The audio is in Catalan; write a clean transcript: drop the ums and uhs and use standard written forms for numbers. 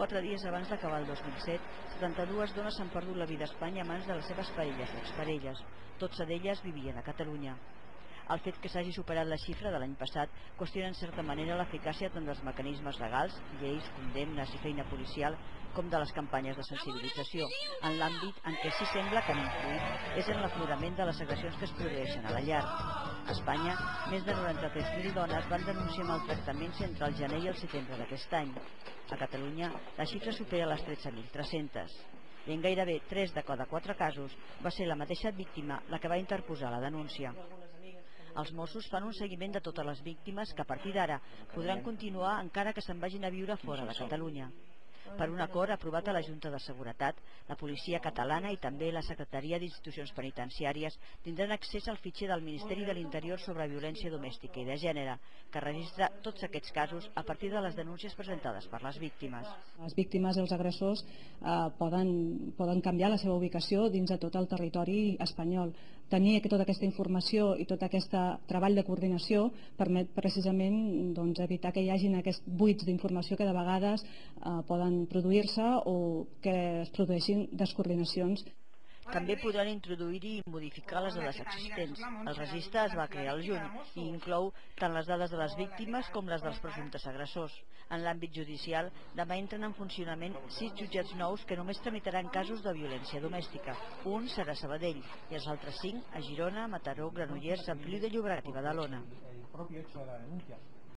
4 dies abans d'acabar el 2007, 72 dones s'han perdut la vida a Espanya a mans de les seves parelles o exparelles. 12 d'elles vivien a Catalunya. El fet que s'hagi superat la xifra de l'any passat qüestiona en certa manera l'eficàcia tant dels mecanismes legals, lleis, condemnes i feina policial, com de les campanyes de sensibilització. En l'àmbit en què sí sembla que han influït és en l'aflorament de les agressions que es produeixen a la llar. A Espanya, més de 93.000 dones van denunciar maltractaments entre el gener i el setembre d'aquest any. A Catalunya, la xifra supera les 13.300. I en gairebé 3 de cada 4 casos va ser la mateixa víctima la que va interposar la denúncia. Els Mossos fan un seguiment de totes les víctimes que a partir d'ara podran continuar encara que se'n vagin a viure fora de Catalunya. Per un acord aprovat a la Junta de Seguretat, la policia catalana i també la Secretaria d'Institucions Penitenciàries tindran accés al fitxer del Ministeri de l'Interior sobre violència domèstica i de gènere, que registra tots aquests casos a partir de les denúncies presentades per les víctimes. Les víctimes i els agressors poden canviar la seva ubicació dins de tot el territori espanyol. Tenir tota aquesta informació i tot aquest treball de coordinació permet precisament evitar que hi hagin aquests buits d'informació que de vegades poden produir-se o que es produeixin descoordinacions. També podran introduir-hi i modificar les dades existents. El registre es va crear al juny i inclou tant les dades de les víctimes com les dels presumptes agressors. En l'àmbit judicial, demà entren en funcionament 6 jutjats nous que només tramitaran casos de violència domèstica. Un serà a Sabadell i els altres 5 a Girona, Mataró, Granollers, Sant Feliu de Llobregat i Badalona.